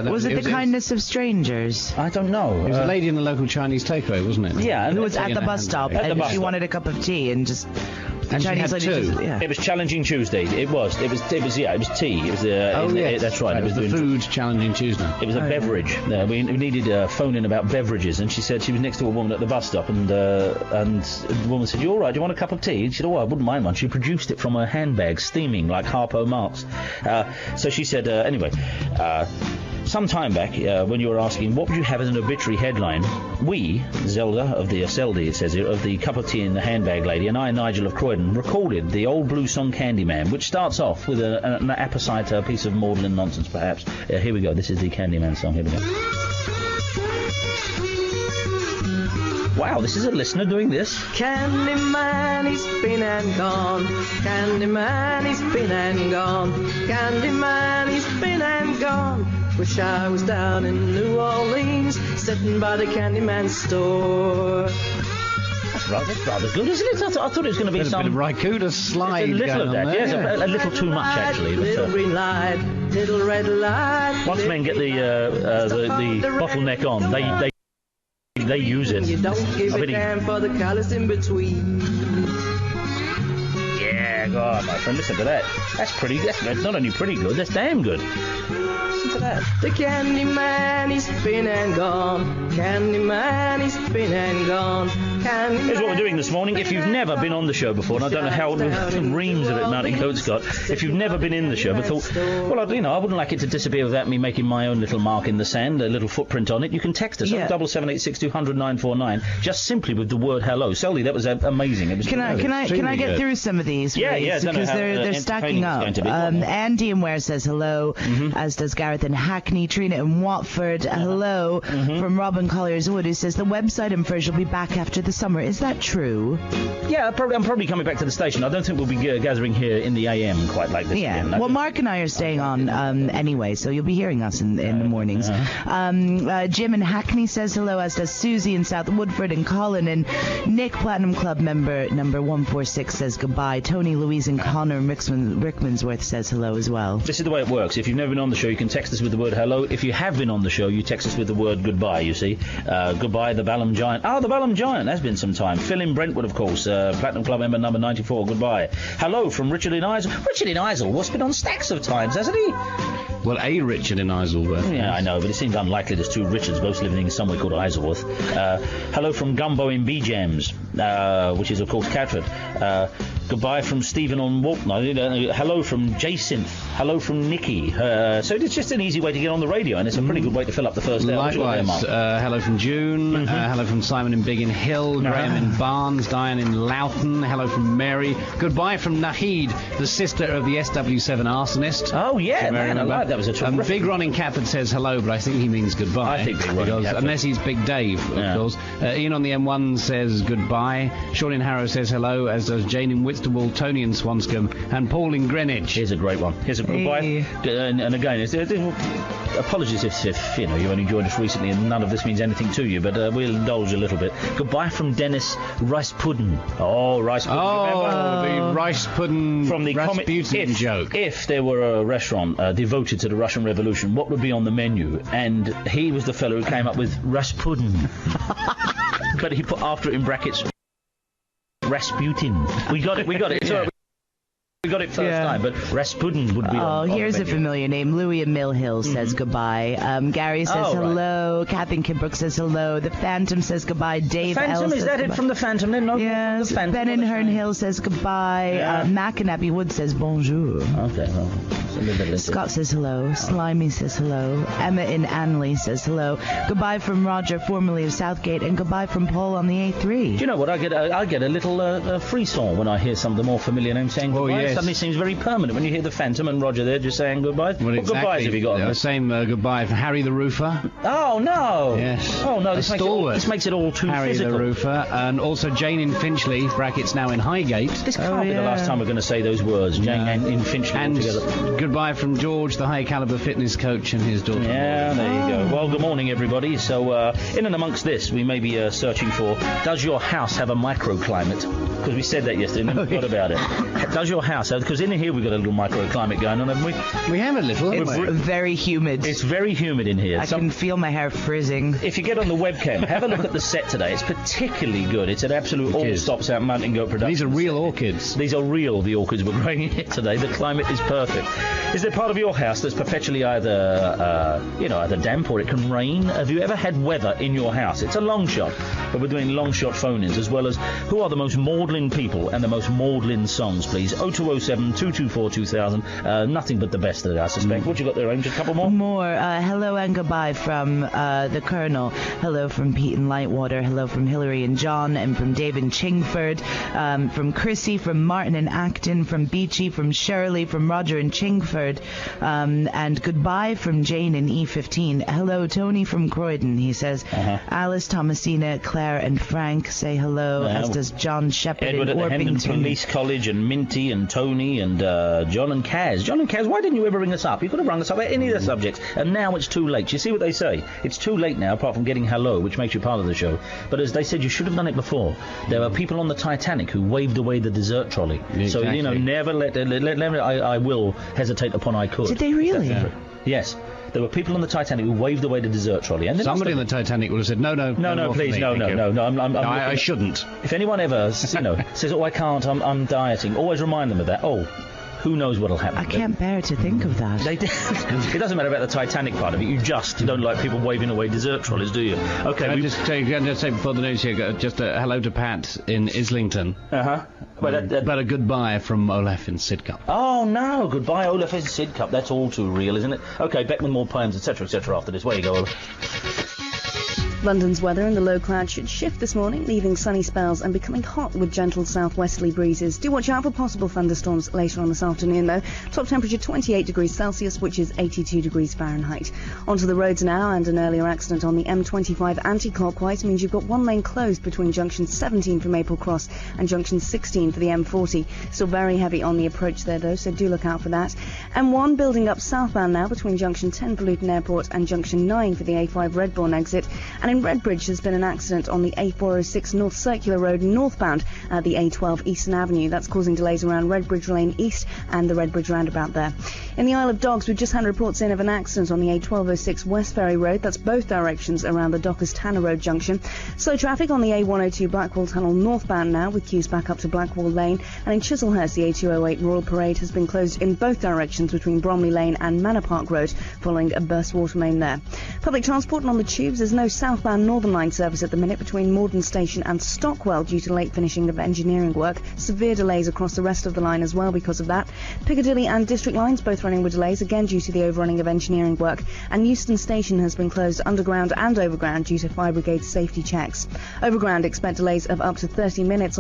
Was it the kindness of strangers? I don't know. It was a lady in the local Chinese takeaway, wasn't it? Yeah. Who was at the bus stop, and she wanted a cup of tea, and just... And Chinese lady just, It was Challenging Tuesday. It was tea. It was yes. That's right. It was the food Challenging Tuesday. It was a beverage. We needed a phone in about beverages, and she said she was next to a woman at the bus stop, and the woman said, "You all right? Do you want a cup of tea?" And she said, "Oh, I wouldn't mind one." She produced it from her handbag, steaming like Harpo Marx. So she said, some time back, when you were asking what would you have as an obituary headline, we, Zelda of the Seldy, it says here, of the cup of tea in the handbag lady, and I, Nigel of Croydon, recorded the old blue song Candyman, which starts off with an apposite piece of maudlin nonsense, perhaps. Here we go. This is the Candyman song. Here we go. Wow, this is a listener doing this. Candyman, he's been and gone. Candyman, he's been and gone. Candyman, he's been and gone. Wish I was down in New Orleans, sitting by the Candyman store. That's rather good, isn't it? I thought it was going to be some... A bit of Raikuda slide a little going of that, on yes, there. a little too much, actually. Little green light, little red light. Once men get the bottleneck on, they use it. You don't give a damn for the colours in between. Yeah, God, my friend, listen to that. That's not only pretty good, that's damn good. Listen to that. The Candyman, he's been and gone. Candyman, he's been and gone. Here's what we're doing this morning. If you've never been on the show before, and I don't know how reams of it Mountain Goat's got, if you've never been in the show but thought, well, I wouldn't like it to disappear without me making my own little mark in the sand, a little footprint on it, you can text us on 7786200949, just simply with the word hello. Solly, that was amazing. It was Can I get through some of these? Yeah, please? Because they're stacking up. Andy in Ware says hello, as does Gareth in Hackney, Trina in Watford, hello from Robin Collier's Wood, who says the website and Fridge will be back after the summer. Is that true? Yeah, I'm probably coming back to the station. I don't think we'll be gathering here in the AM quite like this again. Well, Mark and I are staying on anyway, so you'll be hearing us in the mornings. Jim in Hackney says hello, as does Susie in South Woodford, and Colin, and Nick, Platinum Club member number 146, says goodbye. Tony, Louise, and Connor Rickmansworth says hello as well. This is the way it works. If you've never been on the show, you can text us with the word hello. If you have been on the show, you text us with the word goodbye, you see. Goodbye, the Balham Giant. The Balham Giant. That's been some time. Phil in Brentwood, of course. Platinum Club member number 94. Goodbye. Hello from Richard in Isleworth. Richard in Isleworth's been on stacks of times, hasn't he? Well, a Richard in Isleworth. Yeah, I know, but it seems unlikely there's two Richards both living in somewhere called Isleworth. Hello from Gumbo in B-Jams, which is, of course, Catford. Goodbye from Stephen on Walk. No, hello from Jacinth. Hello from Nikki. So it's just an easy way to get on the radio, and it's a pretty good way to fill up the first hour. Likewise. Hello from June. Hello from Simon in Biggin Hill. Graham in Barnes. Diane in Loughton. Hello from Mary. Goodbye from Nahid, the sister of the SW7 arsonist. Oh, yeah, man, I like that. Was a terrific... Big Ron in Catford says hello, but I think he means goodbye. I think Big Ron in Catford. Unless he's Big Dave, of course. Ian on the M1 says goodbye. Sean in Harrow says hello, as does Jane in Whitstable, Tony in Swanscombe, and Paul in Greenwich. Here's a great one. Here's a goodbye. And again, apologies if you only joined us recently and none of this means anything to you, but we'll indulge a little bit. Goodbye from Dennis Rice Puddin. Oh, Rice Puddin. The Rice Puddin from the Rasputin joke. If there were a restaurant devoted to the Russian Revolution, what would be on the menu? And he was the fellow who came up with Rasputin. But he put after it in brackets Rasputin. We got it. Yeah. We got it first time, but Rasputin would be on here's a familiar name. Louis in Mill Hill says goodbye. Gary says hello. Right. Kathy in Kidbrook says hello. The Phantom says goodbye. Dave the Phantom, is that it from the Phantom? No, yes. The Phantom. Ben in Herne Hill says goodbye. Mac in Abbey Wood says bonjour. Okay, well, Scott says hello. Slimy says hello. Emma in Anley says hello. Goodbye from Roger, formerly of Southgate, and goodbye from Paul on the A3. Do you know what? I get a little frisson when I hear some of the more familiar names saying goodbye. Oh, yes. It suddenly seems very permanent when you hear the Phantom and Roger there just saying goodbye. Well, what exactly. goodbyes have you got? The same goodbye from Harry the Roofer. Oh, no. Yes. Oh, no, this makes it all too Harry physical. Harry the Roofer. And also Jane in Finchley, brackets now in Highgate. This can't be the last time we're going to say those words, Jane in Finchley and together. Goodbye from George, the high-caliber fitness coach, and his daughter. Yeah, there you go. Well, good morning, everybody. So, in and amongst this, we may be searching for, does your house have a microclimate? Because we said that yesterday and we forgot about it. Does your house have... Because in here we've got a little microclimate going on, haven't we? We have a little. It's very humid. It's very humid in here. I can feel my hair frizzing. If you get on the webcam, have a look at the set today. It's particularly good. It's an absolute all-stops out Mountain Goat production. These are real orchids. These are real, the orchids we're growing in here today. The climate is perfect. Is there part of your house that's perpetually either damp or it can rain? Have you ever had weather in your house? It's a long shot, but we're doing long shot phone-ins as well as who are the most maudlin people and the most maudlin songs, please. 0207 224 2000. Nothing but the best of it, I suspect. What you got there, Ames? A couple more? Hello and goodbye from the Colonel. Hello from Pete in Lightwater. Hello from Hillary and John, and from Dave in Chingford. From Chrissy, from Martin in Acton, from Beachy, from Shirley, from Roger in Chingford. And goodbye from Jane in E15. Hello, Tony from Croydon. He says, Alice, Thomasina, Claire, and Frank say hello, as does John Shepherd Edward in at the Hendon Police College, and Minty and Tony and John and Kaz. John and Kaz, why didn't you ever ring us up? You could have rung us up at any of the subjects, and now it's too late. You see what they say? It's too late now, apart from getting hello, which makes you part of the show. But as they said, you should have done it before. There were people on the Titanic who waved away the dessert trolley. Exactly. So, never let I will hesitate upon I could. Did they really? Yes. There were people on the Titanic who waved away the dessert trolley. And somebody on the Titanic would have said, no, please, no. I shouldn't. If anyone ever, says, I can't, I'm dieting, always remind them of that. Who knows what'll happen? I can't bear to think of that. It doesn't matter about the Titanic part of it. You just don't like people waving away dessert trolleys, do you? Okay. Can I just say before the news here, just a hello to Pat in Islington. But a goodbye from Olaf in Sidcup. Oh, no. Goodbye, Olaf in Sidcup. That's all too real, isn't it? Okay, back with more poems, etc., after this. Where you go, Olaf? London's weather and the low cloud should shift this morning, leaving sunny spells and becoming hot with gentle southwesterly breezes. Do watch out for possible thunderstorms later on this afternoon, though. Top temperature 28 degrees Celsius, which is 82 degrees Fahrenheit. Onto the roads now, and an earlier accident on the M25 anti-clockwise means you've got one lane closed between junction 17 for Maple Cross and junction 16 for the M40. Still very heavy on the approach there, though, so do look out for that. M1 building up southbound now between junction 10 for Luton Airport and junction 9 for the A5 Redbourne exit. And in Redbridge, there's been an accident on the A406 North Circular Road northbound at the A12 Eastern Avenue. That's causing delays around Redbridge Lane East and the Redbridge roundabout there. In the Isle of Dogs, we've just had reports in of an accident on the A1206 West Ferry Road. That's both directions around the Dockers Tanner Road junction. Slow traffic on the A102 Blackwall Tunnel northbound now, with queues back up to Blackwall Lane. And in Chislehurst, the A208 Royal Parade has been closed in both directions between Bromley Lane and Manor Park Road following a burst water main there. Public transport and on the tubes, there's no southbound Northern Line service at the minute between Morden Station and Stockwell due to late finishing of engineering work. Severe delays across the rest of the line as well because of that. Piccadilly and District Lines both running with delays, again due to the overrunning of engineering work. And Euston Station has been closed underground and overground due to fire brigade safety checks. Overground expect delays of up to 30 minutes.